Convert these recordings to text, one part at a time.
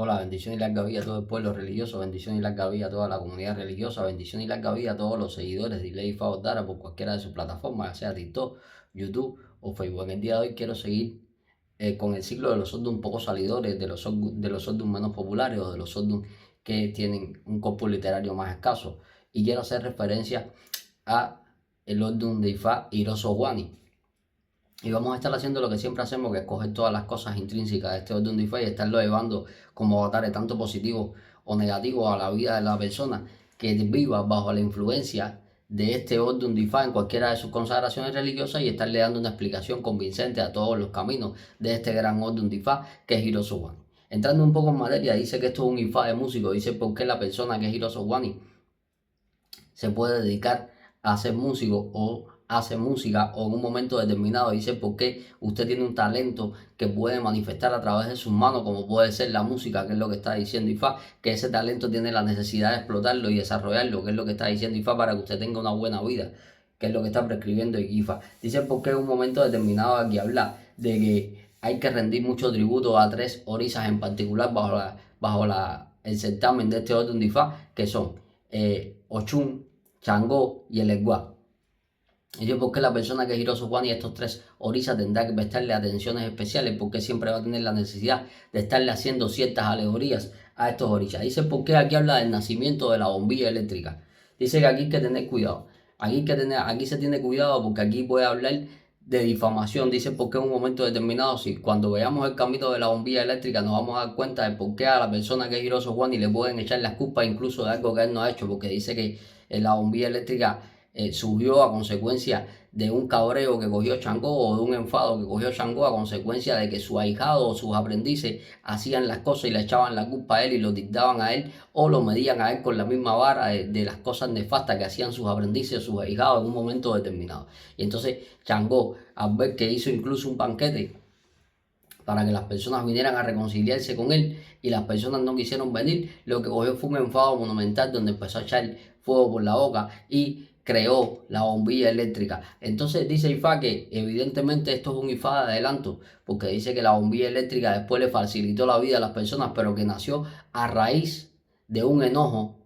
Hola, bendición y larga vida a todo el pueblo religioso, bendición y larga vida a toda la comunidad religiosa, bendición y larga vida a todos los seguidores de Iley Fao Dara por cualquiera de sus plataformas, ya sea TikTok, YouTube o Facebook. En el día de hoy quiero seguir con el ciclo de los Oddum un poco salidores, de los Oddum menos populares o de los Oddum que tienen un corpus literario más escaso. Y quiero hacer referencia a el Oddum de Ifá Iroso Wani. Y vamos a estar haciendo lo que siempre hacemos, que es coger todas las cosas intrínsecas de este orden de fe y estarlo llevando como avatares tanto positivos o negativos a la vida de la persona que viva bajo la influencia de este orden de fe en cualquiera de sus consagraciones religiosas y estarle dando una explicación convincente a todos los caminos de este gran orden de fe que es Hiroso Wani. Entrando un poco en materia, dice que esto es un ifá de músico, dice por qué la persona que es Hiroso Wani se puede dedicar a ser músico o hace música o en un momento determinado dice por qué usted tiene un talento que puede manifestar a través de sus manos como puede ser la música, que es lo que está diciendo Ifá, que ese talento tiene la necesidad de explotarlo y desarrollarlo, que es lo que está diciendo Ifá, para que usted tenga una buena vida, que es lo que está prescribiendo Ifá. Dice por qué en un momento determinado aquí habla de que hay que rendir mucho tributo a tres orisas en particular el certamen de este orden de Ifá, que son Ochun, Changó y el Eguá. Y yo porque la persona que es Hiroso Juan y estos tres orisas tendrá que prestarle atenciones especiales porque siempre va a tener la necesidad de estarle haciendo ciertas alegorías a estos orisas. Dice porque aquí habla del nacimiento de la bombilla eléctrica. Dice que aquí hay que tener cuidado. Aquí se tiene cuidado porque aquí puede hablar de difamación. Dice porque en un momento determinado, si cuando veamos el camino de la bombilla eléctrica nos vamos a dar cuenta de por qué a la persona que es Hiroso Juan y le pueden echar las culpas incluso de algo que él no ha hecho, porque dice que la bombilla eléctrica surgió a consecuencia de un cabreo que cogió Changó o de un enfado que cogió Changó a consecuencia de que su ahijado o sus aprendices hacían las cosas y le echaban la culpa a él y lo dictaban a él o lo medían a él con la misma vara de las cosas nefastas que hacían sus aprendices o sus ahijados en un momento determinado. Y entonces Changó, al ver que hizo incluso un banquete para que las personas vinieran a reconciliarse con él y las personas no quisieron venir, lo que cogió fue un enfado monumental donde empezó a echar fuego por la boca y creó la bombilla eléctrica. Entonces dice Ifá que evidentemente esto es un Ifá de adelanto, porque dice que la bombilla eléctrica después le facilitó la vida a las personas, pero que nació a raíz de un enojo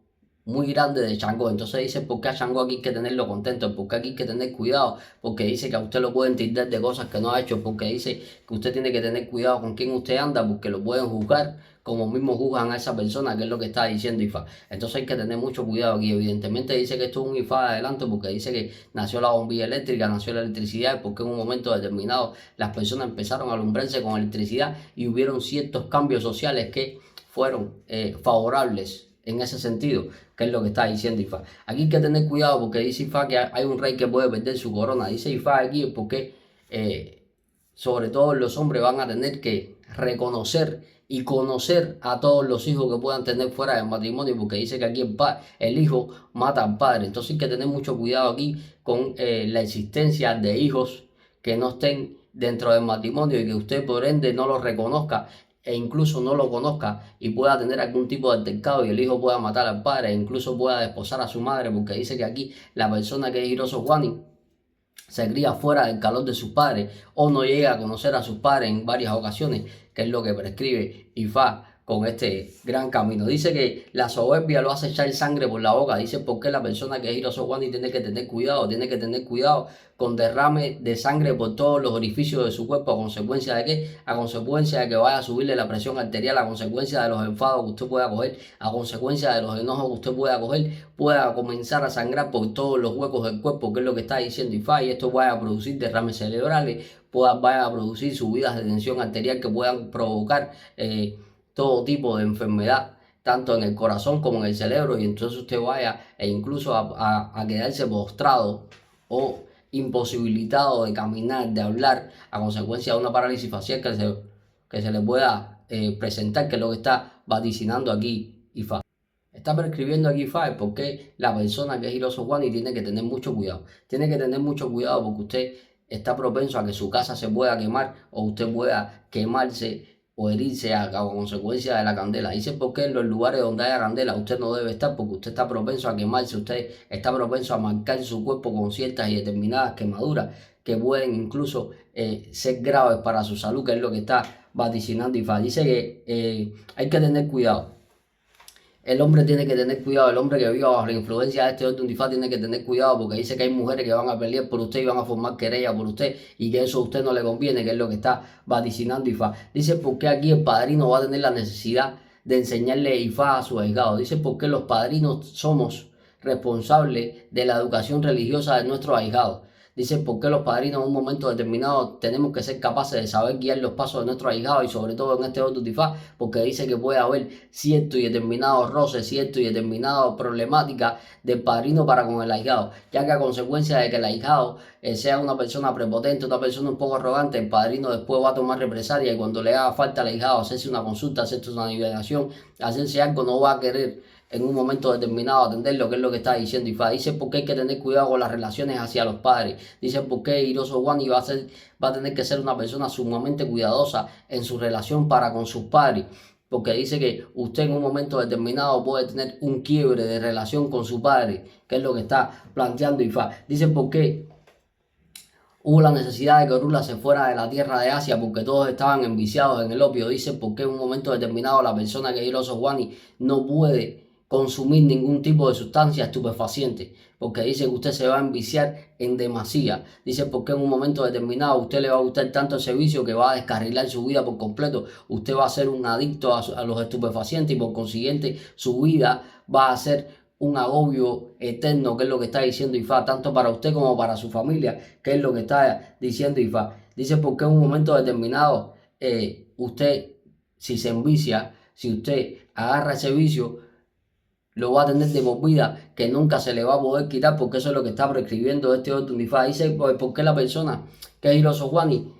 muy grande de Changó. Entonces dice por qué a Changó aquí hay que tenerlo contento, por qué aquí hay que tener cuidado, porque dice que a usted lo pueden entender de cosas que no ha hecho, porque dice que usted tiene que tener cuidado con quién usted anda, porque lo pueden juzgar como mismo juzgan a esa persona, que es lo que está diciendo Ifá. Entonces hay que tener mucho cuidado aquí. Evidentemente dice que esto es un Ifá de adelanto, porque dice que nació la bombilla eléctrica, nació la electricidad, porque en un momento determinado las personas empezaron a alumbrarse con electricidad y hubieron ciertos cambios sociales que fueron favorables en ese sentido, que es lo que está diciendo Ifá. Aquí hay que tener cuidado porque dice Ifá que hay un rey que puede perder su corona. Dice Ifá aquí porque sobre todo los hombres van a tener que reconocer y conocer a todos los hijos que puedan tener fuera del matrimonio, porque dice que aquí el hijo mata al padre. Entonces hay que tener mucho cuidado aquí con la existencia de hijos que no estén dentro del matrimonio y que usted por ende no los reconozca e incluso no lo conozca y pueda tener algún tipo de altercado y el hijo pueda matar al padre e incluso pueda desposar a su madre, porque dice que aquí la persona que es Hiroso Juani se cría fuera del calor de sus padres o no llega a conocer a sus padres en varias ocasiones, que es lo que prescribe Ifá con este gran camino. Dice que la soberbia lo hace echar sangre por la boca. Dice por qué la persona que es Hiroso Wani tiene que tener cuidado con derrame de sangre por todos los orificios de su cuerpo. ¿A consecuencia de qué? A consecuencia de que vaya a subirle la presión arterial, a consecuencia de los enfados que usted pueda coger, a consecuencia de los enojos que usted pueda coger, pueda comenzar a sangrar por todos los huecos del cuerpo, que es lo que está diciendo Ifá, y esto vaya a producir derrames cerebrales, vaya a producir subidas de tensión arterial que puedan provocar todo tipo de enfermedad, tanto en el corazón como en el cerebro, y entonces usted vaya e incluso a quedarse postrado o imposibilitado de caminar, de hablar, a consecuencia de una parálisis facial que se le pueda presentar, que es lo que está vaticinando aquí IFA. Está prescribiendo aquí IFA porque la persona que es Hiroso Juan y tiene que tener mucho cuidado. Tiene que tener mucho cuidado porque usted está propenso a que su casa se pueda quemar o usted pueda quemarse o herirse a consecuencia de la candela. Dice porque en los lugares donde haya candela usted no debe estar porque usted está propenso a quemarse, usted está propenso a marcar su cuerpo con ciertas y determinadas quemaduras que pueden incluso ser graves para su salud, que es lo que está vaticinando Ifá. Dice que hay que tener cuidado. El hombre tiene que tener cuidado, el hombre que viva bajo la influencia de este orden de Ifá tiene que tener cuidado, porque dice que hay mujeres que van a pelear por usted y van a formar querella por usted, y que eso a usted no le conviene, que es lo que está vaticinando Ifá. Dice porque aquí el padrino va a tener la necesidad de enseñarle Ifá a su ahijado. Dice porque los padrinos somos responsables de la educación religiosa de nuestros ahijados. Dice por qué los padrinos en un momento determinado tenemos que ser capaces de saber guiar los pasos de nuestros ahijados, y sobre todo en este orden de Ifá, porque dice que puede haber cierto y determinado roce, cierto y determinado problemática del padrino para con el ahijado, ya que a consecuencia de que el ahijado sea una persona prepotente, una persona un poco arrogante, el padrino después va a tomar represalia, y cuando le haga falta al ahijado hacerse una consulta, hacerse una nivelación, hacerse algo, no va a querer en un momento determinado atender lo que es lo que está diciendo Ifá. Dice porque hay que tener cuidado con las relaciones hacia los padres. Dice porque Hiroso Wani va a tener que ser una persona sumamente cuidadosa en su relación para con sus padres, porque dice que usted en un momento determinado puede tener un quiebre de relación con su padre, que es lo que está planteando Ifá. Dice porque hubo la necesidad de que Orula se fuera de la tierra de Asia, porque todos estaban enviciados en el opio. Dice porque en un momento determinado la persona que es Hiroso Wani no puede consumir ningún tipo de sustancia estupefaciente, porque dice que usted se va a enviciar en demasía. Dice porque en un momento determinado a usted le va a gustar tanto ese vicio que va a descarrilar su vida por completo. Usted va a ser un adicto a los estupefacientes, y por consiguiente su vida va a ser un agobio eterno, que es lo que está diciendo Ifá, tanto para usted como para su familia, que es lo que está diciendo Ifá. Dice porque en un momento determinado usted, si se envicia, si usted agarra ese vicio, lo va a tener de por vida, que nunca se le va a poder quitar, porque eso es lo que está prescribiendo este orden de Ifá. Dice por qué la persona que es Hiroso Wani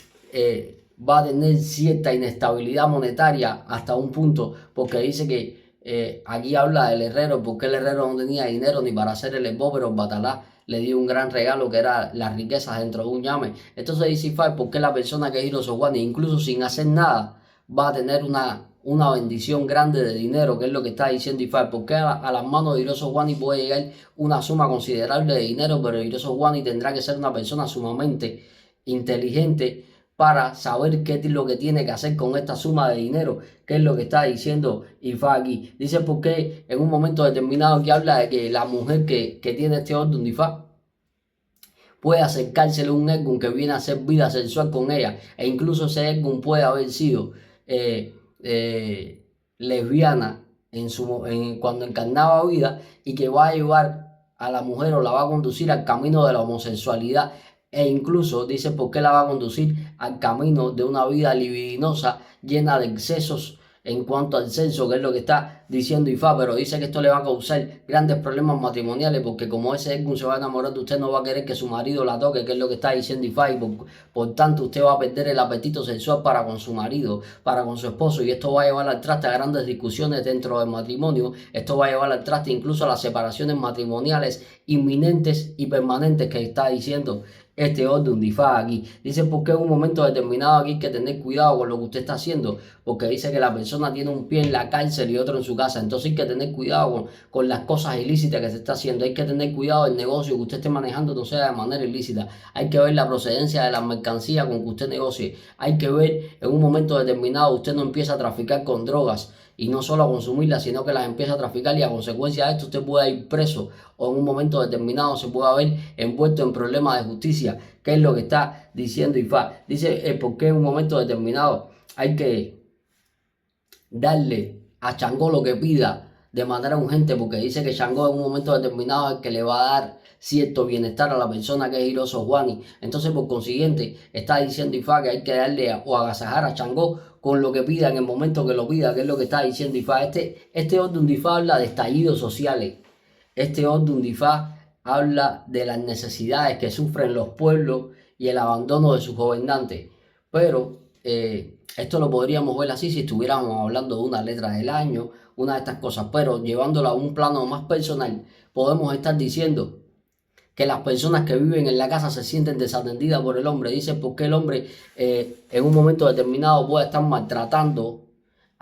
va a tener cierta inestabilidad monetaria hasta un punto, porque dice que aquí habla del herrero, porque el herrero no tenía dinero ni para hacer el esbo, pero Batalá le dio un gran regalo que era las riquezas dentro de un llame. Entonces dice Ifá porque la persona que es Hiroso Wani, incluso sin hacer nada, va a tener una bendición grande de dinero, que es lo que está diciendo Ifá, porque a las manos de Hiroso Wani puede llegar una suma considerable de dinero, pero Hiroso Wani tendrá que ser una persona sumamente inteligente para saber qué es lo que tiene que hacer con esta suma de dinero, que es lo que está diciendo Ifá aquí. Dice porque en un momento determinado que habla de que la mujer que tiene este orden de Ifá puede acercársele a un Ergun que viene a hacer vida sexual con ella, e incluso ese Ergun puede haber sido lesbiana cuando encarnaba vida, y que va a llevar a la mujer o la va a conducir al camino de la homosexualidad, e incluso dice por qué la va a conducir al camino de una vida libidinosa llena de excesos en cuanto al sexo, que es lo que está diciendo Ifá, pero dice que esto le va a causar grandes problemas matrimoniales, porque como ese Ergun se va a enamorar de usted, no va a querer que su marido la toque, que es lo que está diciendo Ifá, y por tanto usted va a perder el apetito sexual para con su marido, para con su esposo, y esto va a llevar al traste a grandes discusiones dentro del matrimonio. Esto va a llevar al traste incluso a las separaciones matrimoniales inminentes y permanentes, que está diciendo este orden de Ifá aquí. Dice porque en un momento determinado aquí hay que tener cuidado con lo que usted está haciendo, porque dice que la persona tiene un pie en la cárcel y otro en su casa. Entonces hay que tener cuidado con las cosas ilícitas que se está haciendo. Hay que tener cuidado del negocio que usted esté manejando no sea de manera ilícita. Hay que ver la procedencia de la mercancía con que usted negocie. Hay que ver en un momento determinado usted no empieza a traficar con drogas, y no solo a consumirlas, sino que las empieza a traficar, y a consecuencia de esto usted pueda ir preso, o en un momento determinado se pueda ver envuelto en problemas de justicia, que es lo que está diciendo Ifá. Dice porque en un momento determinado hay que darle a Changó lo que pida de manera urgente, porque dice que Changó en un momento determinado es el que le va a dar cierto bienestar a la persona que es Hiroso Wani. Entonces por consiguiente está diciendo Ifá que hay que darle o agasajar a Changó con lo que pida en el momento que lo pida, que es lo que está diciendo Ifá. Este orden de Ifá habla de estallidos sociales. Este orden de Ifá habla de las necesidades que sufren los pueblos y el abandono de sus gobernantes. Pero esto lo podríamos ver así si estuviéramos hablando de una letra del año, una de estas cosas. Pero llevándolo a un plano más personal, podemos estar diciendo que las personas que viven en la casa se sienten desatendidas por el hombre. Dice porque el hombre en un momento determinado puede estar maltratando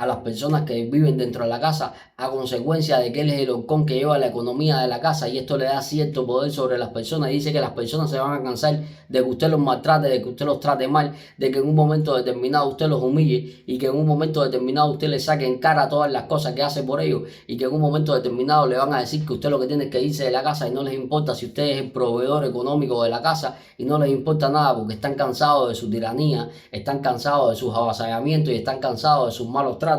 a las personas que viven dentro de la casa a consecuencia de que él es el horcón que lleva la economía de la casa y esto le da cierto poder sobre las personas y dice que las personas se van a cansar de que usted los maltrate, de que usted los trate mal, de que en un momento determinado usted los humille y que en un momento determinado usted le saque en cara todas las cosas que hace por ellos y que en un momento determinado le van a decir que usted lo que tiene es que irse de la casa y no les importa si usted es el proveedor económico de la casa y no les importa nada porque están cansados de su tiranía, están cansados de sus avasallamientos y están cansados de sus malos tratos.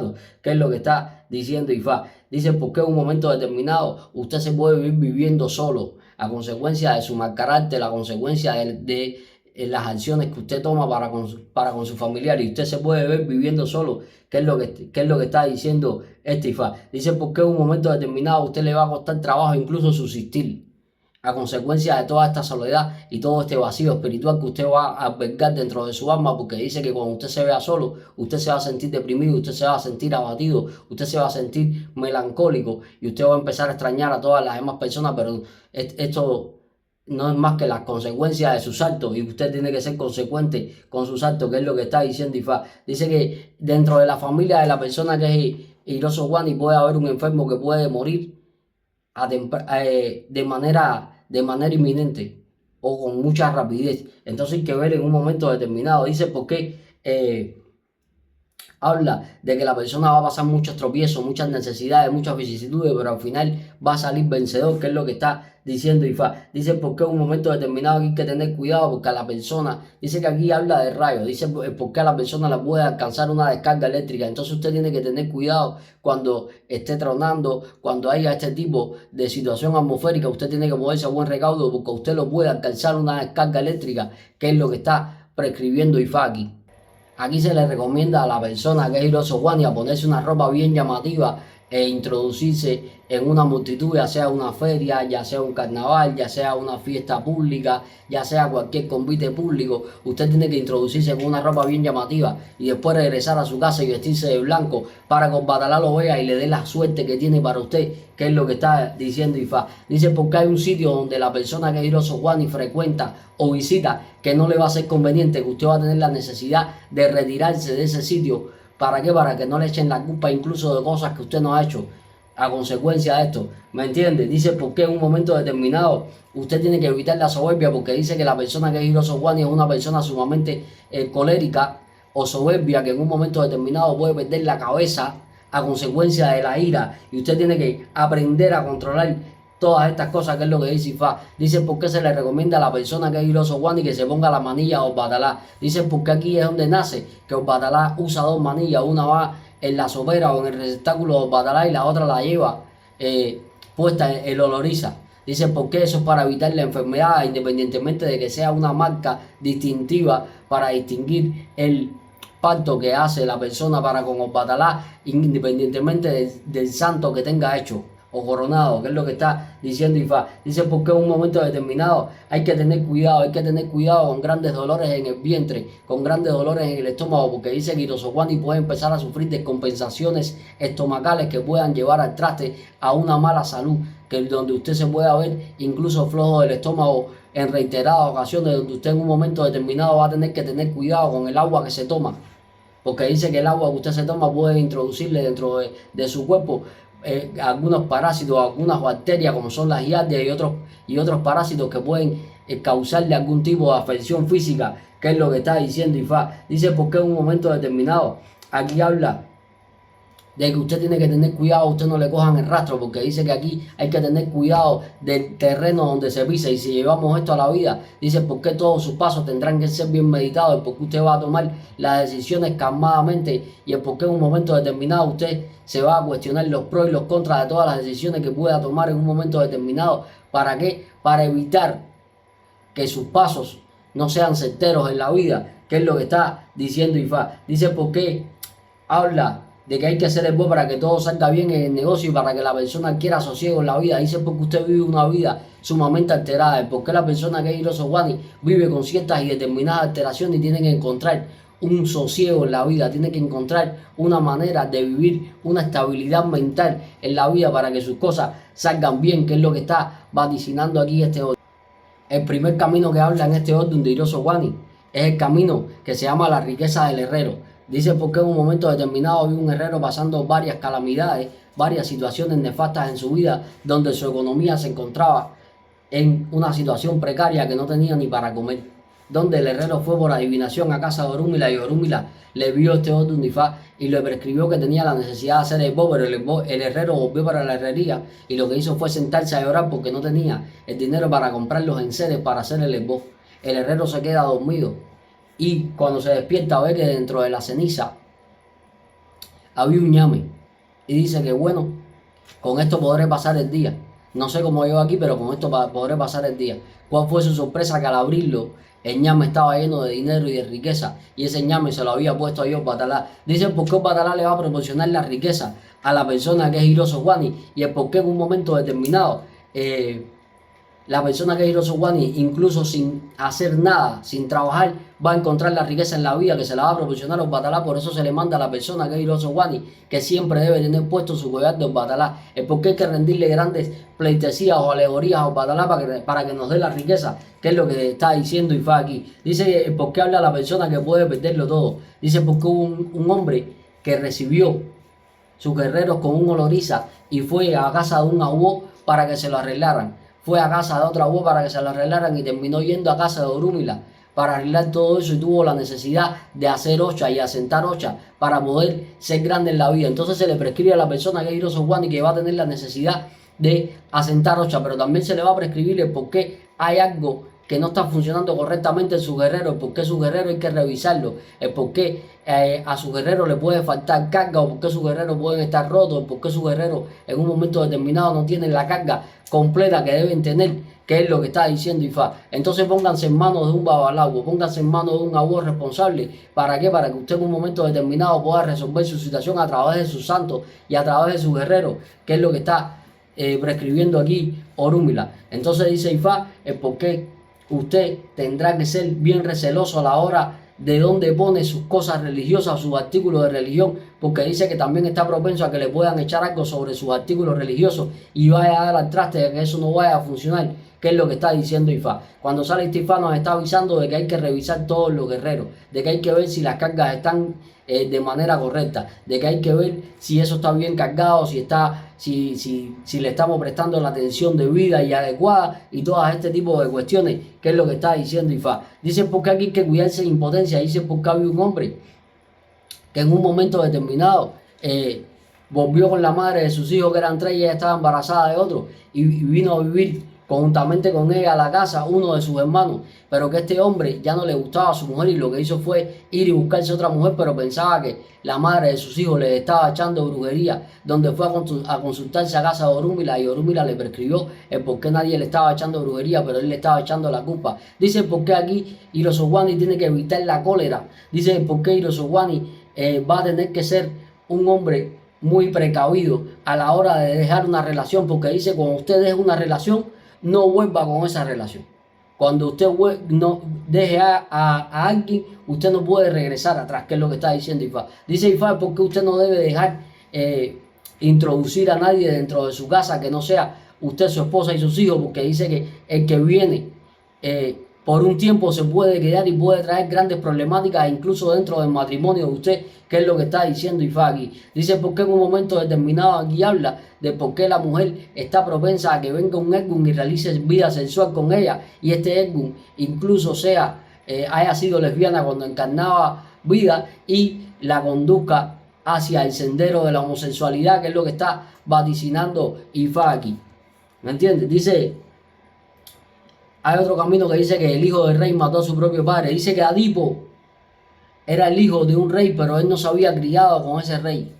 ¿Qué es lo que está diciendo Ifá? Dice porque en un momento determinado usted se puede vivir viviendo solo a consecuencia de su mal carácter, a consecuencia de las acciones que usted toma para con su familiar y usted se puede ver viviendo solo. ¿Qué es lo que está diciendo Ifá? Dice porque en un momento determinado usted le va a costar trabajo incluso subsistir a consecuencia de toda esta soledad y todo este vacío espiritual que usted va a albergar dentro de su alma, porque dice que cuando usted se vea solo, usted se va a sentir deprimido, usted se va a sentir abatido, usted se va a sentir melancólico y usted va a empezar a extrañar a todas las demás personas, pero esto no es más que las consecuencias de sus actos y usted tiene que ser consecuente con sus actos, que es lo que está diciendo Ifá. Dice que dentro de la familia de la persona que es Hiroso Wani puede haber un enfermo que puede morir de manera inminente o con mucha rapidez. Entonces hay que ver en un momento determinado. Dice porque habla de que la persona va a pasar muchos tropiezos, muchas necesidades, muchas vicisitudes, pero al final va a salir vencedor, que es lo que está diciendo Ifá. Dice porque en un momento determinado hay que tener cuidado porque a la persona, dice que aquí habla de rayos, dice porque a la persona la puede alcanzar una descarga eléctrica. Entonces usted tiene que tener cuidado cuando esté tronando, cuando haya este tipo de situación atmosférica, usted tiene que moverse a buen recaudo porque usted lo puede alcanzar una descarga eléctrica, que es lo que está prescribiendo Ifá aquí. Aquí se le recomienda a la persona que es Hiroso Wani a ponerse una ropa bien llamativa e introducirse en una multitud, ya sea una feria, ya sea un carnaval, ya sea una fiesta pública, ya sea cualquier convite público. Usted tiene que introducirse con una ropa bien llamativa y después regresar a su casa y vestirse de blanco para que Obatalá lo vea y le dé la suerte que tiene para usted, que es lo que está diciendo Ifá. Dice porque hay un sitio donde la persona que es Hiroso Wani frecuenta o visita que no le va a ser conveniente, que usted va a tener la necesidad de retirarse de ese sitio. ¿Para qué? Para que no le echen la culpa incluso de cosas que usted no ha hecho a consecuencia de esto. ¿Me entiende? Dice porque en un momento determinado usted tiene que evitar la soberbia porque dice que la persona que es Hiroso Wani es una persona sumamente colérica o soberbia que en un momento determinado puede perder la cabeza a consecuencia de la ira y usted tiene que aprender a controlar todas estas cosas, que es lo que dice Ifá. Dicen por qué se le recomienda a la persona que es Hiroso Wani que se ponga la manilla Obatalá. Dicen porque aquí es donde nace que Obatalá usa dos manillas, una va en la sopera o en el receptáculo de Obatalá y la otra la lleva puesta en el oloriza. Dicen por qué eso es para evitar la enfermedad, independientemente de que sea una marca distintiva para distinguir el pacto que hace la persona para con Obatalá, independientemente del santo que tenga hecho o coronado, que es lo que está diciendo Ifá. Dice porque en un momento determinado hay que tener cuidado con grandes dolores en el vientre, con grandes dolores en el estómago, porque dice que Hiroso Wani puede empezar a sufrir descompensaciones estomacales que puedan llevar al traste a una mala salud, que donde usted se pueda ver incluso flojo del estómago en reiteradas ocasiones, donde usted en un momento determinado va a tener que tener cuidado con el agua que se toma, porque dice que el agua que usted se toma puede introducirle dentro de su cuerpo algunos parásitos, algunas bacterias como son las giardias y otros parásitos que pueden causarle algún tipo de afección física, que es lo que está diciendo Ifá. Dice porque en un momento determinado, aquí habla de que usted tiene que tener cuidado, usted no le cojan el rastro, porque dice que aquí hay que tener cuidado del terreno donde se pisa, y si llevamos esto a la vida, dice porque todos sus pasos tendrán que ser bien meditados, porque usted va a tomar las decisiones calmadamente, y es porque en un momento determinado usted se va a cuestionar los pros y los contras de todas las decisiones que pueda tomar en un momento determinado. ¿Para qué? Para evitar que sus pasos no sean certeros en la vida, que es lo que está diciendo Ifá. Dice porque habla de que hay que hacer el buen para que todo salga bien en el negocio y para que la persona adquiera sosiego en la vida. Dice porque usted vive una vida sumamente alterada, porque la persona que es Hiroso Wani vive con ciertas y determinadas alteraciones y tiene que encontrar un sosiego en la vida, tiene que encontrar una manera de vivir, una estabilidad mental en la vida para que sus cosas salgan bien, que es lo que está vaticinando aquí este orden. El primer camino que habla en este orden de Hiroso Wani es el camino que se llama la riqueza del herrero. Dice porque en un momento determinado vio un herrero pasando varias calamidades, varias situaciones nefastas en su vida, donde su economía se encontraba en una situación precaria que no tenía ni para comer. Donde el herrero fue por adivinación a casa de Orúmila y Orúmila le vio este otro Unifá y le prescribió que tenía la necesidad de hacer el bo, pero el herrero volvió para la herrería y lo que hizo fue sentarse a llorar porque no tenía el dinero para comprar los enseres para hacer el bo. El herrero se queda dormido y cuando se despierta ve que dentro de la ceniza había un ñame y dice que bueno, con esto podré pasar el día. No sé cómo llegó aquí, pero con esto podré pasar el día. ¿Cuál fue su sorpresa? Que al abrirlo, el ñame estaba lleno de dinero y de riqueza. Y ese ñame se lo había puesto a Dios Batalá. Dicen por qué Batalá le va a proporcionar la riqueza a la persona que es Hiroso Wani. Y el por qué en un momento determinado la persona que es Hiroso Wani, incluso sin hacer nada, sin trabajar, va a encontrar la riqueza en la vida que se la va a proporcionar a Batalá. Por eso se le manda a la persona que es Hiroso Wani, que siempre debe tener puesto su collar de Batalá. Es porque hay que rendirle grandes pleitesías o alegorías a Batalá para que nos dé la riqueza, que es lo que está diciendo Ifá aquí. Dice por qué habla la persona que puede perderlo todo. Dice porque hubo un hombre que recibió sus guerreros con un oloriza y fue a casa de un abuó para que se lo arreglaran. Fue a casa de otra abuó para que se lo arreglaran y terminó yendo a casa de Orúmila para arreglar todo eso y tuvo la necesidad de hacer ocha y asentar ocha para poder ser grande en la vida. Entonces se le prescribe a la persona que es Hiroso Wani que va a tener la necesidad de asentar ocha, pero también se le va a prescribir el por qué hay algo que no está funcionando correctamente en su guerrero, el por qué su guerrero hay que revisarlo, el por qué a su guerrero le puede faltar carga, o por qué su guerrero pueden estar rotos, por qué su guerrero en un momento determinado no tienen la carga completa que deben tener, que es lo que está diciendo Ifá. Entonces pónganse en manos de un babalao, pónganse en manos de un abuelo responsable. ¿Para qué? Para que usted en un momento determinado pueda resolver su situación a través de sus santos y a través de su guerrero, que es lo que está prescribiendo aquí Orúmila. Entonces dice Ifá el por qué usted tendrá que ser bien receloso a la hora de dónde pone sus cosas religiosas, sus artículos de religión, porque dice que también está propenso a que le puedan echar algo sobre sus artículos religiosos y vaya a dar al traste de que eso no vaya a funcionar, que es lo que está diciendo Ifá. Cuando sale este Ifá nos está avisando de que hay que revisar todos los guerreros, de que hay que ver si las cargas están de manera correcta, de que hay que ver si eso está bien cargado, si le estamos prestando la atención debida y adecuada y todas este tipo de cuestiones, que es lo que está diciendo Ifá. Dice porque aquí hay que cuidarse de impotencia, dice porque había un hombre que en un momento determinado volvió con la madre de sus hijos, que eran tres, y ella estaba embarazada de otro, y vino a vivir conjuntamente con ella a la casa uno de sus hermanos, pero que este hombre ya no le gustaba a su mujer y lo que hizo fue ir y buscarse otra mujer, pero pensaba que la madre de sus hijos le estaba echando brujería, donde fue a consultarse a casa de Orúmila y Orúmila le prescribió el por qué nadie le estaba echando brujería, pero él le estaba echando la culpa. Dice por qué aquí Hiroso Wani tiene que evitar la cólera, dice por qué Hiroso Wani va a tener que ser un hombre muy precavido a la hora de dejar una relación, porque dice cuando usted deja una relación, no vuelva con esa relación. Cuando usted no deje a alguien, usted no puede regresar atrás, que es lo que está diciendo Ifá. Dice Ifá, porque usted no debe dejar introducir a nadie dentro de su casa que no sea usted, su esposa y sus hijos, porque dice que el que viene por un tiempo se puede quedar y puede traer grandes problemáticas incluso dentro del matrimonio de usted, que es lo que está diciendo Ifá aquí. Dice porque en un momento determinado aquí habla de por qué la mujer está propensa a que venga un Ergun y realice vida sexual con ella, y este Ergun incluso haya sido lesbiana cuando encarnaba vida y la conduzca hacia el sendero de la homosexualidad, que es lo que está vaticinando Ifá aquí. ¿Me entiendes? Dice, hay otro camino que dice que el hijo del rey mató a su propio padre. Dice que Adipo era el hijo de un rey, pero él no se había criado con ese rey.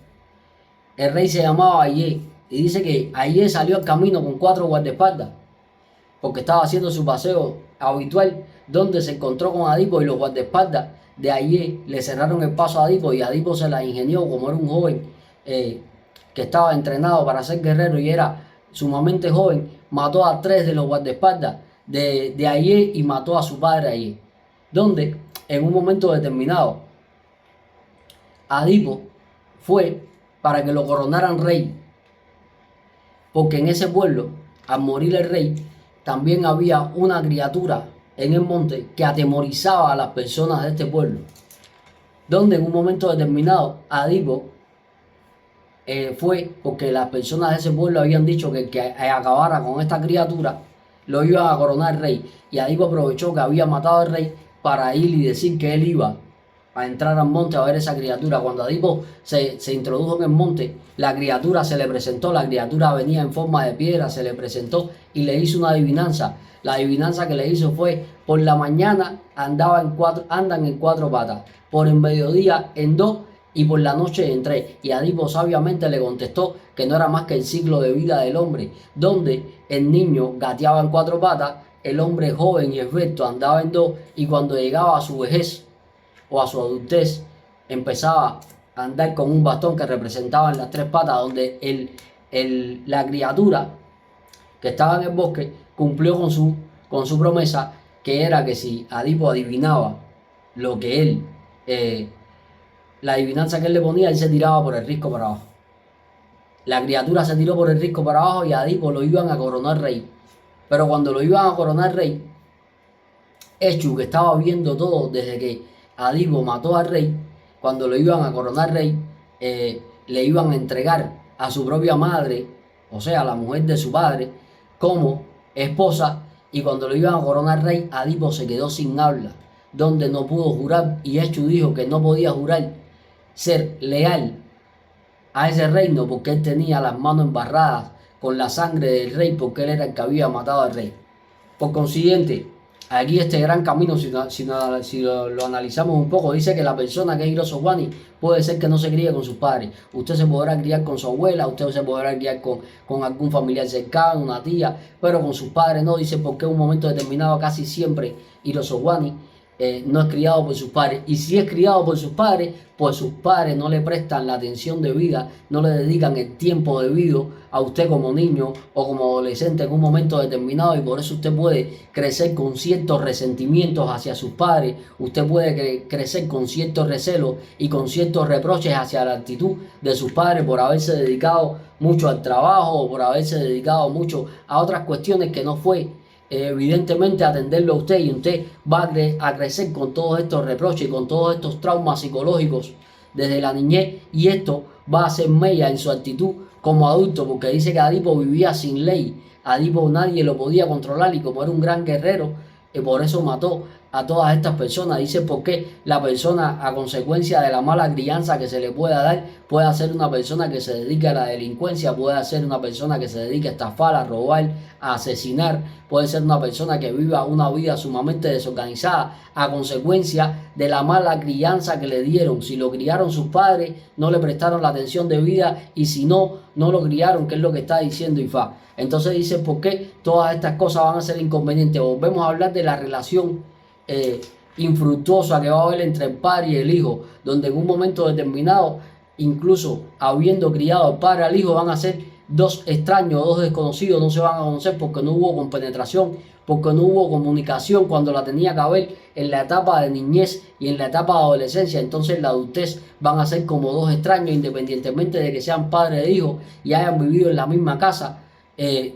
El rey se llamaba Ayé. Y dice que Ayé salió al camino con 4 guardaespaldas, porque estaba haciendo su paseo habitual, donde se encontró con Adipo, y los guardaespaldas de Ayé le cerraron el paso a Adipo, y Adipo se la ingenió, como era un joven que estaba entrenado para ser guerrero y era sumamente joven, mató a 3 de los guardaespaldas de Ayé y mató a su padre Ayé, donde en un momento determinado Adipo fue para que lo coronaran rey, porque en ese pueblo, al morir el rey, también había una criatura en el monte que atemorizaba a las personas de este pueblo. donde en un momento determinado Adipo fue porque las personas de ese pueblo habían dicho que el que acabara con esta criatura lo iban a coronar rey. Y Adipo aprovechó que había matado al rey para ir y decir que él iba a entrar al monte a ver esa criatura. Cuando Adipo se introdujo en el monte, la criatura se le presentó, la criatura venía en forma de piedra, se le presentó y le hizo una adivinanza. La adivinanza que le hizo fue: por la mañana andan en cuatro patas, por el mediodía en dos y por la noche en tres. Y Adipo sabiamente le contestó que no era más que el ciclo de vida del hombre, donde el niño gateaba en cuatro patas, el hombre joven y esbelto andaba en dos, y cuando llegaba a su vejez o a su adultez empezaba a andar con un bastón que representaba las tres patas, donde la criatura que estaba en el bosque cumplió con su promesa, que era que si Adipo adivinaba lo que él, la adivinanza que él le ponía, él se tiraba por el risco para abajo. La criatura se tiró por el risco para abajo y a Adipo lo iban a coronar rey. Pero cuando lo iban a coronar rey, Eschu, que estaba viendo todo desde que Adipo mató al rey, cuando lo iban a coronar rey, le iban a entregar a su propia madre, o sea, la mujer de su padre, como esposa, y cuando lo iban a coronar rey, Adipo se quedó sin habla, donde no pudo jurar, y Eschu dijo que no podía jurar ser leal a ese reino porque él tenía las manos embarradas con la sangre del rey, porque él era el que había matado al rey. Por consiguiente, aquí este gran camino, si lo analizamos un poco, dice que la persona que es Hiroso Wani puede ser que no se críe con sus padres. Usted se podrá criar con su abuela, usted se podrá criar con algún familiar cercano, una tía, pero con sus padres no. Dice porque en un momento determinado casi siempre Hiroso Wani no es criado por sus padres, y si es criado por sus padres, pues sus padres no le prestan la atención debida, no le dedican el tiempo debido a usted como niño o como adolescente en un momento determinado, y por eso usted puede crecer con ciertos resentimientos hacia sus padres, usted puede crecer con ciertos recelos y con ciertos reproches hacia la actitud de sus padres por haberse dedicado mucho al trabajo o por haberse dedicado mucho a otras cuestiones que no fue evidentemente atenderlo a usted, y usted va a crecer con todos estos reproches y con todos estos traumas psicológicos desde la niñez, y esto va a hacer mella en su actitud como adulto, porque dice que Adipo vivía sin ley, Adipo nadie lo podía controlar, y como era un gran guerrero, por eso mató a todas estas personas. Dice porque la persona, a consecuencia de la mala crianza que se le pueda dar, puede ser una persona que se dedique a la delincuencia, puede ser una persona que se dedique a estafar, a robar, a asesinar, puede ser una persona que viva una vida sumamente desorganizada a consecuencia de la mala crianza que le dieron. Si lo criaron sus padres, no le prestaron la atención debida, y si no, no lo criaron, que es lo que está diciendo Ifá. Entonces dice por qué todas estas cosas van a ser inconvenientes. Volvemos a hablar de la relación infructuosa que va a haber entre el padre y el hijo, donde en un momento determinado, incluso habiendo criado al padre al hijo, van a ser dos extraños, dos desconocidos, no se van a conocer porque no hubo compenetración, porque no hubo comunicación cuando la tenía que haber en la etapa de niñez y en la etapa de adolescencia. Entonces en la adultez van a ser como dos extraños, independientemente de que sean padre e hijo y hayan vivido en la misma casa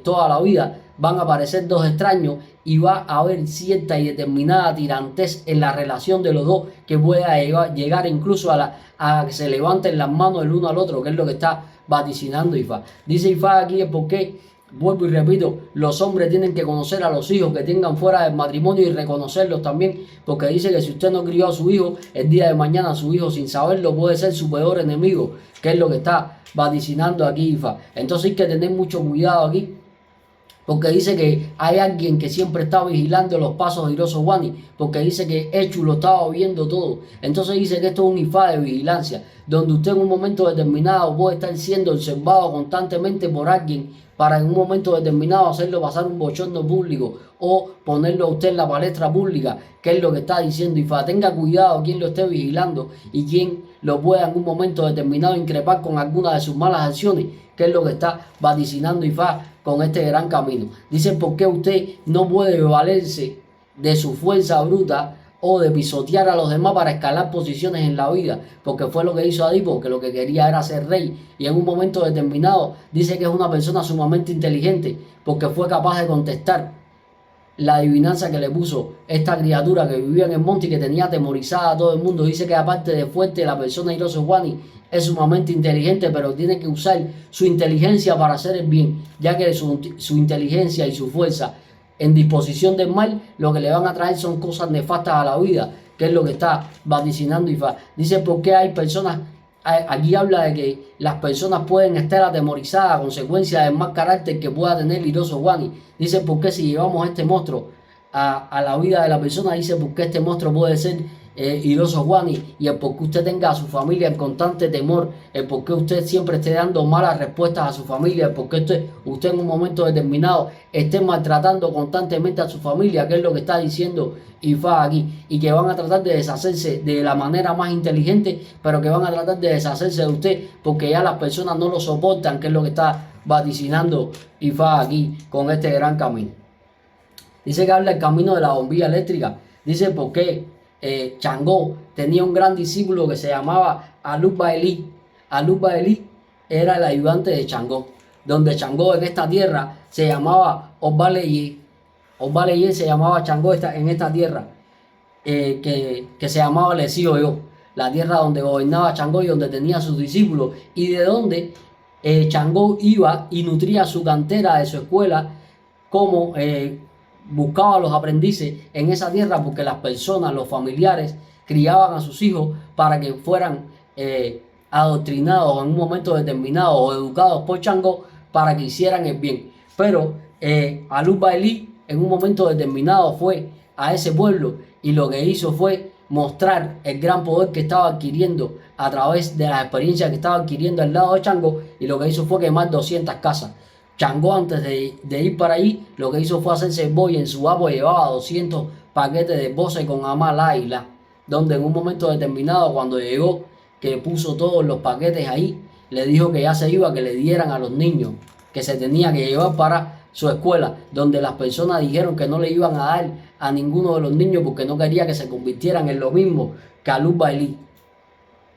toda la vida. Van a aparecer dos extraños y va a haber cierta y determinada tirantez en la relación de los dos, que pueda llegar incluso a que se levanten las manos el uno al otro, que es lo que está vaticinando Ifá. Dice Ifá aquí es porque, vuelvo y repito, los hombres tienen que conocer a los hijos que tengan fuera del matrimonio y reconocerlos también, porque dice que si usted no crió a su hijo, el día de mañana su hijo, sin saberlo, puede ser su peor enemigo, que es lo que está vaticinando aquí Ifá. Entonces hay que tener mucho cuidado aquí, porque dice que hay alguien que siempre está vigilando los pasos de Hiroso Wani, porque dice que Eschu lo estaba viendo todo. Entonces dice que esto es un Ifá de vigilancia, donde usted en un momento determinado puede estar siendo observado constantemente por alguien para en un momento determinado hacerlo pasar un bochorno público o ponerlo a usted en la palestra pública, que es lo que está diciendo Ifá. Tenga cuidado quien lo esté vigilando y quien lo pueda en un momento determinado increpar con alguna de sus malas acciones, que es lo que está vaticinando Ifá con este gran camino. Dicen por qué usted no puede valerse de su fuerza bruta o de pisotear a los demás para escalar posiciones en la vida, porque fue lo que hizo Adipo, que lo que quería era ser rey, y en un momento determinado dice que es una persona sumamente inteligente, porque fue capaz de contestar la adivinanza que le puso esta criatura que vivía en el monte y que tenía atemorizada a todo el mundo. Dice que aparte de fuerte, la persona Hirozo Juani es sumamente inteligente, pero tiene que usar su inteligencia para hacer el bien, ya que su inteligencia y su fuerza en disposición del mal, lo que le van a traer son cosas nefastas a la vida, que es lo que está vaticinando Ifá. Dice, ¿por qué hay personas? Aquí habla de que las personas pueden estar atemorizadas a consecuencia del mal carácter que pueda tener Hirozo Juani. Dice, ¿por qué si llevamos este monstruo a la vida de la persona? Dice, ¿por qué este monstruo puede ser Hirozo Juani? Y el por qué usted tenga a su familia en constante temor, el por qué usted siempre esté dando malas respuestas a su familia, el por qué usted en un momento determinado esté maltratando constantemente a su familia, que es lo que está diciendo Ifá aquí, y que van a tratar de deshacerse de la manera más inteligente, pero que van a tratar de deshacerse de usted porque ya las personas no lo soportan, que es lo que está vaticinando Ifá aquí con este gran camino. Dice que habla del camino de la bombilla eléctrica. Dice porque Changó tenía un gran discípulo que se llamaba Aluk Baeli. Aluk Baeli era el ayudante de Changó, donde Changó en esta tierra se llamaba Obaleye. Obaleye se llamaba Changó en esta tierra, que se llamaba Lesioyo, la tierra donde gobernaba Changó y donde tenía sus discípulos, y de donde Changó iba y nutría su cantera de su escuela, como buscaba a los aprendices en esa tierra, porque las personas, los familiares, criaban a sus hijos para que fueran adoctrinados en un momento determinado o educados por Changó para que hicieran el bien. Pero Aluk Baeli en un momento determinado fue a ese pueblo y lo que hizo fue mostrar el gran poder que estaba adquiriendo a través de las experiencias que estaba adquiriendo al lado de Changó, y lo que hizo fue quemar 200 casas. Changó, antes de ir para ahí, lo que hizo fue hacerse boy. En su apo llevaba 200 paquetes de voces con Amal Águila, donde en un momento determinado, cuando llegó, que puso todos los paquetes ahí, le dijo que ya se iba, que le dieran a los niños, que se tenía que llevar para su escuela, donde las personas dijeron que no le iban a dar a ninguno de los niños porque no quería que se convirtieran en lo mismo que Aluk Baeli,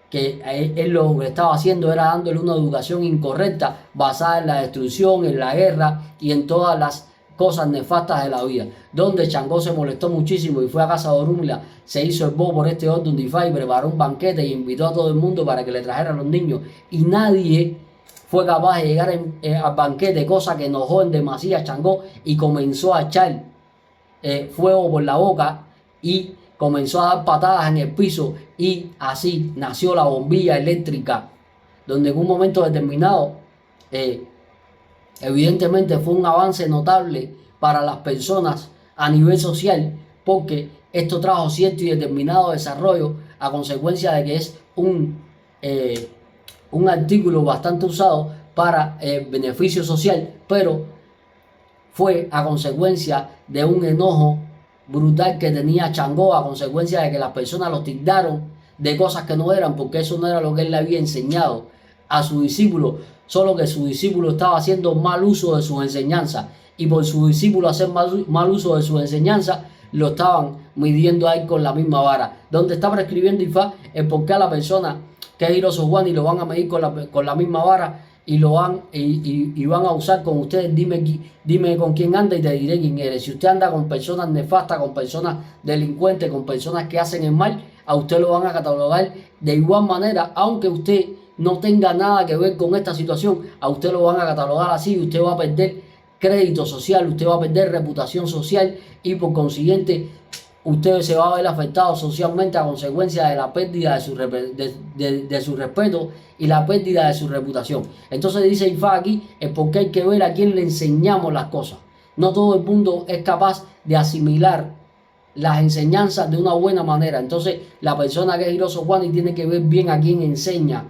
que él lo que estaba haciendo era dándole una educación incorrecta basada en la destrucción, en la guerra y en todas las cosas nefastas de la vida. Donde Changó se molestó muchísimo y fue a casa de Orunmila, se hizo el bobo por este orden de Ifá y preparó un banquete y invitó a todo el mundo para que le trajeran a los niños, y nadie fue capaz de llegar al banquete, cosa que enojó en demasía a Changó y comenzó a echar fuego por la boca y comenzó a dar patadas en el piso, y así nació la bombilla eléctrica, donde en un momento determinado evidentemente fue un avance notable para las personas a nivel social, porque esto trajo cierto y determinado desarrollo a consecuencia de que es un artículo bastante usado para beneficio social, pero fue a consecuencia de un enojo brutal que tenía Changó, a consecuencia de que las personas lo tildaron de cosas que no eran, porque eso no era lo que él le había enseñado a su discípulo, solo que su discípulo estaba haciendo mal uso de sus enseñanzas, y por su discípulo hacer mal uso de sus enseñanzas, lo estaban midiendo ahí con la misma vara, donde está prescribiendo Ifá el por qué a la persona que es Hirozo Juani lo van a medir con la misma vara, y lo van y van a usar con ustedes. Dime con quién anda y te diré quién eres. Si usted anda con personas nefastas, con personas delincuentes, con personas que hacen el mal, a usted lo van a catalogar de igual manera, aunque usted no tenga nada que ver con esta situación, a usted lo van a catalogar así, y usted va a perder crédito social, usted va a perder reputación social, y por consiguiente usted se va a ver afectado socialmente a consecuencia de la pérdida de su respeto y la pérdida de su reputación. Entonces dice Ifá aquí, es porque hay que ver a quién le enseñamos las cosas. No todo el mundo es capaz de asimilar las enseñanzas de una buena manera. Entonces la persona que es Hirozo Juani tiene que ver bien a quién enseña.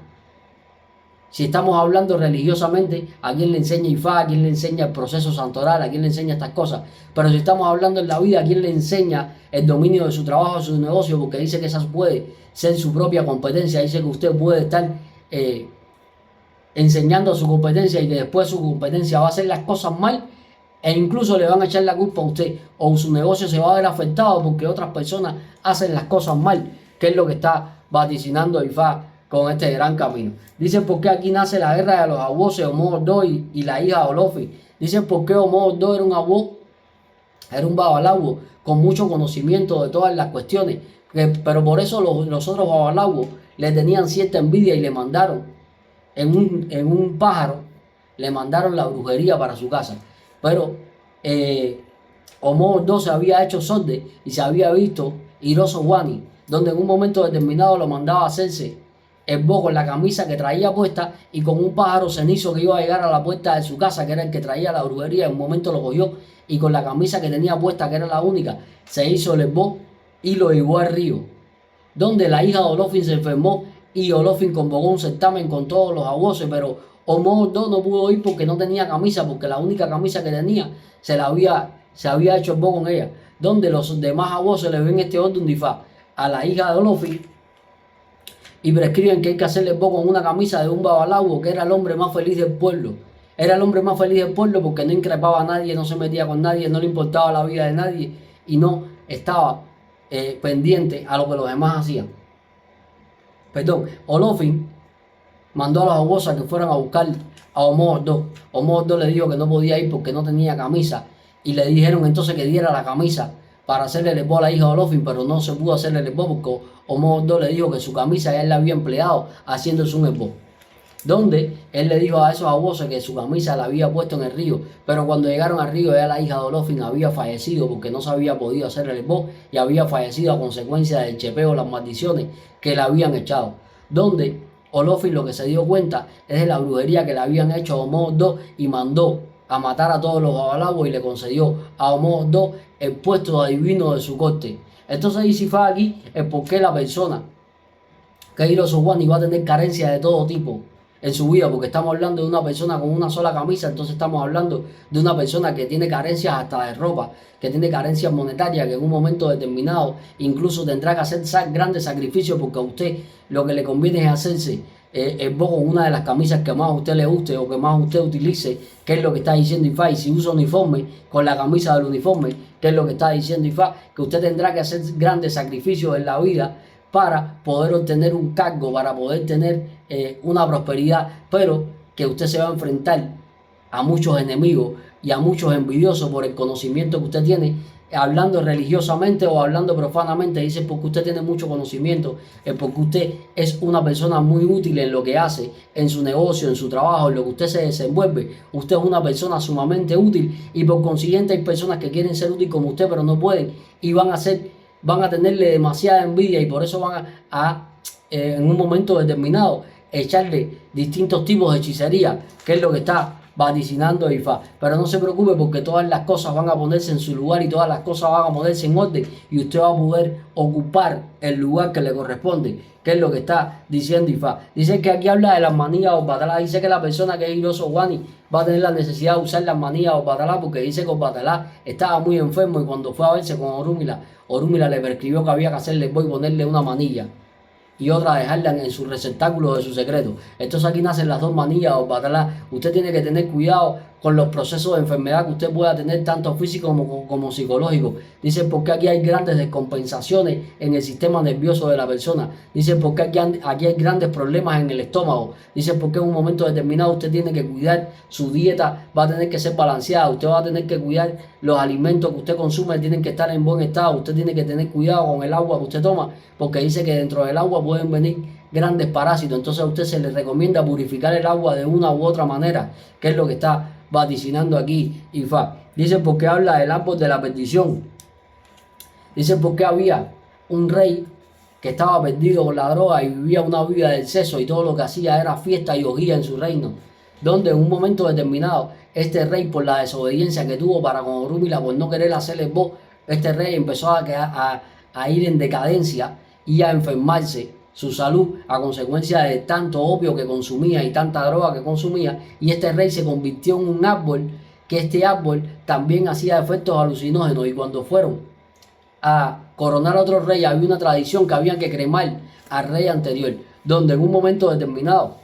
Si estamos hablando religiosamente, a quién le enseña Ifá, a quién le enseña el proceso santoral, a quién le enseña estas cosas. Pero si estamos hablando en la vida, a quién le enseña el dominio de su trabajo, de su negocio, porque dice que esa puede ser su propia competencia. Dice que usted puede estar enseñando su competencia y que después su competencia va a hacer las cosas mal, e incluso le van a echar la culpa a usted, o su negocio se va a ver afectado porque otras personas hacen las cosas mal, que es lo que está vaticinando Ifá con este gran camino. Dicen por qué aquí nace la guerra de los abusos de Omo Odo y la hija de Olofi. Dicen por qué Omo Odo era un abó Era un babalawo con mucho conocimiento de todas las cuestiones, pero por eso los otros babalawos le tenían cierta envidia y le mandaron en un pájaro, le mandaron la brujería para su casa. Pero Omo II se había hecho sordo y se había visto iroso Wani, donde en un momento determinado lo mandaba a hacerse el bo con la camisa que traía puesta y con un pájaro cenizo que iba a llegar a la puerta de su casa, que era el que traía la brujería. En un momento lo cogió y con la camisa que tenía puesta, que era la única, se hizo el bo y lo llevó al río, donde la hija de Olofin se enfermó y Olofin convocó un certamen con todos los abuesos, pero Omo II no pudo ir porque no tenía camisa, porque la única camisa que tenía se había hecho el bo con ella, donde los demás abuesos le ven este orden difá a la hija de Olofin y prescriben que hay que hacerle el bo con una camisa de un babalawo que era el hombre más feliz del pueblo. Era el hombre más feliz del pueblo porque no increpaba a nadie, no se metía con nadie, no le importaba la vida de nadie y no estaba pendiente a lo que los demás hacían. Perdón, Olofin mandó a los abuesos que fueran a buscar a Omo II. Omo II le dijo que no podía ir porque no tenía camisa y le dijeron entonces que diera la camisa para hacerle el bo a la hija de Olofin, pero no se pudo hacerle el bo porque Omo II le dijo que su camisa ya él la había empleado haciéndose un bo, donde él le dijo a esos abuesos que su camisa la había puesto en el río, pero cuando llegaron al río ya la hija de Olofin había fallecido porque no se había podido hacer el bo y había fallecido a consecuencia del chepeo, las maldiciones que le habían echado, donde Olofin lo que se dio cuenta es de la brujería que le habían hecho a Omo II y mandó a matar a todos los babalawos y le concedió a Omo II el puesto de adivino de su corte. Entonces dice Ifá aquí el por qué la persona que es Iroso Wani va a tener carencia de todo tipo en su vida, porque estamos hablando de una persona con una sola camisa, entonces estamos hablando de una persona que tiene carencias hasta de ropa, que tiene carencias monetarias, que en un momento determinado incluso tendrá que hacer grandes sacrificios porque a usted lo que le conviene es hacerse el bo con una de las camisas que más a usted le guste o que más usted utilice, que es lo que está diciendo Ifá. Y si usa uniforme, con la camisa del uniforme, que es lo que está diciendo Ifá, que usted tendrá que hacer grandes sacrificios en la vida para poder obtener un cargo, para poder tener una prosperidad, pero que usted se va a enfrentar a muchos enemigos y a muchos envidiosos por el conocimiento que usted tiene, hablando religiosamente o hablando profanamente. Dice porque usted tiene mucho conocimiento, porque usted es una persona muy útil en lo que hace, en su negocio, en su trabajo, en lo que usted se desenvuelve. Usted es una persona sumamente útil y por consiguiente hay personas que quieren ser útiles como usted pero no pueden y van a tenerle demasiada envidia y por eso van en un momento determinado echarle distintos tipos de hechicería, que es lo que está vaticinando Ifá. Pero no se preocupe porque todas las cosas van a ponerse en su lugar y todas las cosas van a ponerse en orden y usted va a poder ocupar el lugar que le corresponde, que es lo que está diciendo Ifá. Dice que aquí habla de las manías o batalás. Dice que la persona que es Iroso Wani va a tener la necesidad de usar las manías o batalás porque dice que Obatalá estaba muy enfermo y cuando fue a verse con Orúmila le prescribió que había que hacerle voy a ponerle una manilla y otra dejarla en su receptáculo de su secreto. Entonces aquí nacen las dos manillas o batalás. Usted tiene que tener cuidado con los procesos de enfermedad que usted pueda tener, tanto físico como psicológico. Dice porque aquí hay grandes descompensaciones en el sistema nervioso de la persona. Dice porque aquí hay grandes problemas en el estómago. Dice porque en un momento determinado usted tiene que cuidar su dieta, va a tener que ser balanceada. Usted va a tener que cuidar los alimentos que usted consume, tienen que estar en buen estado. Usted tiene que tener cuidado con el agua que usted toma, porque dice que dentro del agua pueden venir grandes parásitos. Entonces a usted se le recomienda purificar el agua de una u otra manera, que es lo que está vaticinando aquí Ifá. Dice porque habla del árbol de la perdición. Dice porque había un rey que estaba perdido con la droga y vivía una vida del exceso y todo lo que hacía era fiesta y orgía en su reino, donde en un momento determinado este rey, por la desobediencia que tuvo para con Orúmila, por no querer hacerle voz, este rey empezó a ir en decadencia y a enfermarse su salud a consecuencia de tanto opio que consumía y tanta droga que consumía, y este rey se convirtió en un árbol, que este árbol también hacía efectos alucinógenos, y cuando fueron a coronar a otro rey había una tradición que había que cremar al rey anterior, donde en un momento determinado,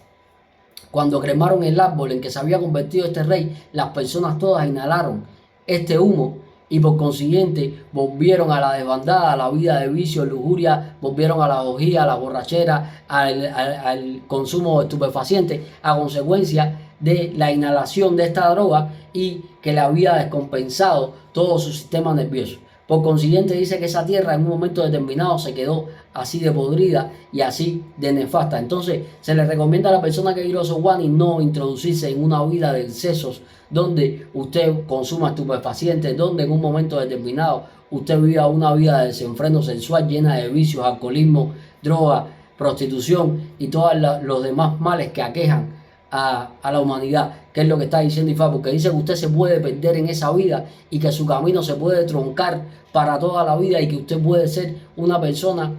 cuando cremaron el árbol en que se había convertido este rey, las personas todas inhalaron este humo y por consiguiente volvieron a la desbandada, a la vida de vicio, lujuria, volvieron a la orgía, a la borrachera, al consumo de estupefacientes. A consecuencia, de la inhalación de esta droga y que le había descompensado todo su sistema nervioso. Por consiguiente dice que esa tierra en un momento determinado se quedó así de podrida y así de nefasta. Entonces se le recomienda a la persona que es Irosowani no introducirse en una vida de excesos donde usted consuma estupefacientes, donde en un momento determinado usted viva una vida de desenfreno sexual llena de vicios, alcoholismo, droga, prostitución y todos los demás males que aquejan a la humanidad, que es lo que está diciendo Ifá, porque dice que usted se puede perder en esa vida y que su camino se puede truncar para toda la vida y que usted puede ser una persona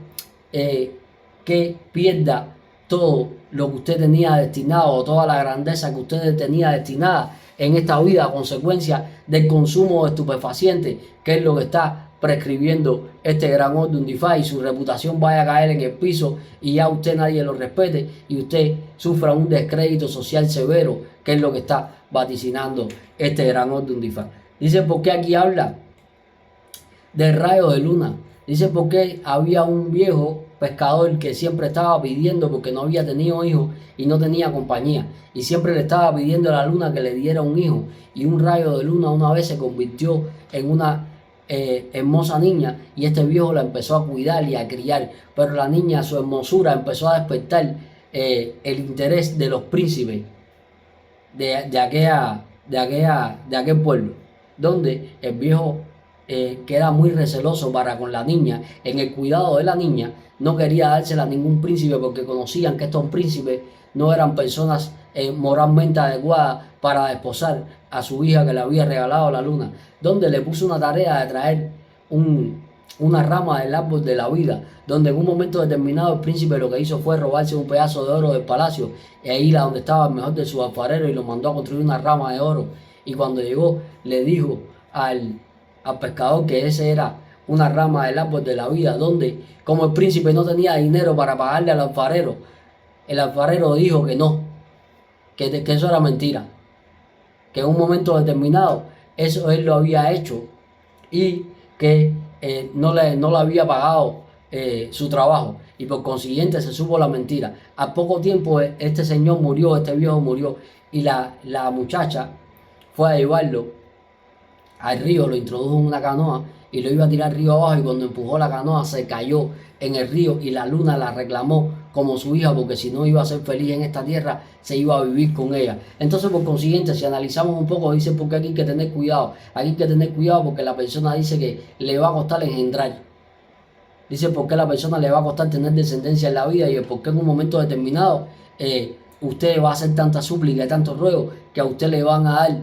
que pierda todo lo que usted tenía destinado, toda la grandeza que usted tenía destinada en esta vida a consecuencia del consumo de estupefacientes, que es lo que está prescribiendo este gran orden de Ifá, y su reputación vaya a caer en el piso y ya usted nadie lo respete y usted sufra un descrédito social severo, que es lo que está vaticinando este gran orden de Ifá. Dice, ¿por qué aquí habla del rayo de luna? Dice, porque había un viejo pescador que siempre estaba pidiendo, porque no había tenido hijos y no tenía compañía, y siempre le estaba pidiendo a la luna que le diera un hijo, y un rayo de luna una vez se convirtió en una hermosa niña, y este viejo la empezó a cuidar y a criar, pero la niña, su hermosura empezó a despertar el interés de los príncipes de aquel pueblo, donde el viejo, que era muy receloso para con la niña, en el cuidado de la niña, no quería dársela a ningún príncipe porque conocían que estos príncipes no eran personas moralmente adecuadas para desposar a su hija que le había regalado la luna, donde le puso una tarea de traer una rama del árbol de la vida, donde en un momento determinado el príncipe lo que hizo fue robarse un pedazo de oro del palacio e ir a donde estaba el mejor de sus alfareros y lo mandó a construir una rama de oro, y cuando llegó le dijo al pescador que ese era una rama del árbol de la vida, donde como el príncipe no tenía dinero para pagarle al alfarero, el alfarero dijo que no, que eso era mentira, que en un momento determinado eso él lo había hecho y que no le había pagado su trabajo, y por consiguiente se supo la mentira. Al poco tiempo este señor murió, este viejo murió, y la muchacha fue a llevarlo al río, lo introdujo en una canoa y lo iba a tirar río abajo, y cuando empujó la canoa se cayó en el río y la luna la reclamó como su hija, porque si no iba a ser feliz en esta tierra, se iba a vivir con ella. Entonces, por consiguiente, si analizamos un poco, dice porque aquí hay que tener cuidado. Aquí hay que tener cuidado porque la persona dice que le va a costar engendrar. Dice por qué la persona le va a costar tener descendencia en la vida, y por qué en un momento determinado usted va a hacer tanta súplica y tanto ruego que a usted le van a dar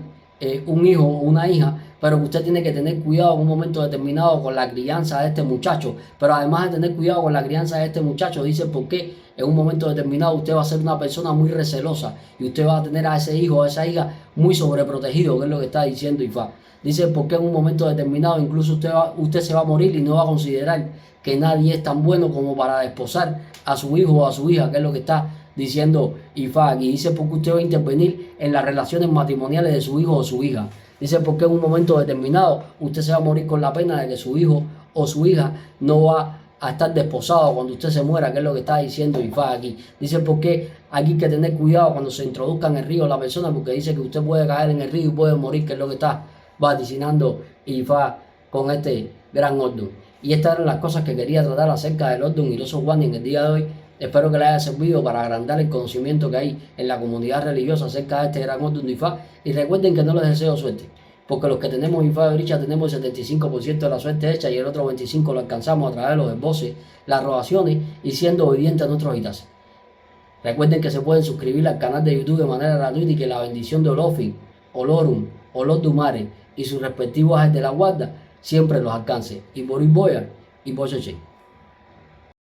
un hijo o una hija, pero que usted tiene que tener cuidado en un momento determinado con la crianza de este muchacho. Pero además de tener cuidado con la crianza de este muchacho, dice por qué en un momento determinado usted va a ser una persona muy recelosa y usted va a tener a ese hijo o a esa hija muy sobreprotegido, que es lo que está diciendo Ifá. Dice por qué en un momento determinado incluso usted se va a morir y no va a considerar que nadie es tan bueno como para desposar a su hijo o a su hija, que es lo que está diciendo Ifá aquí. Dice porque usted va a intervenir en las relaciones matrimoniales de su hijo o su hija. Dice porque en un momento determinado usted se va a morir con la pena de que su hijo o su hija no va a estar desposado cuando usted se muera, que es lo que está diciendo Ifá aquí. Dice porque aquí hay que tener cuidado cuando se introduzca en el río la persona, porque dice que usted puede caer en el río y puede morir, que es lo que está vaticinando Ifá con este gran orden. Y estas eran las cosas que quería tratar acerca del orden Irosowani en el día de hoy. Espero que les haya servido para agrandar el conocimiento que hay en la comunidad religiosa acerca de este gran orden de Ifá. Y recuerden que no les deseo suerte, porque los que tenemos Ifá de Oricha tenemos el 75% de la suerte hecha, y el otro 25% lo alcanzamos a través de los esboces, las rogaciones y siendo obedientes a nuestros hitas. Recuerden que se pueden suscribir al canal de YouTube de manera gratuita, y que la bendición de Olofin, Olorum, Olodumare y sus respectivos ángeles de la guarda siempre los alcance. Y por Boyar y por Cheche.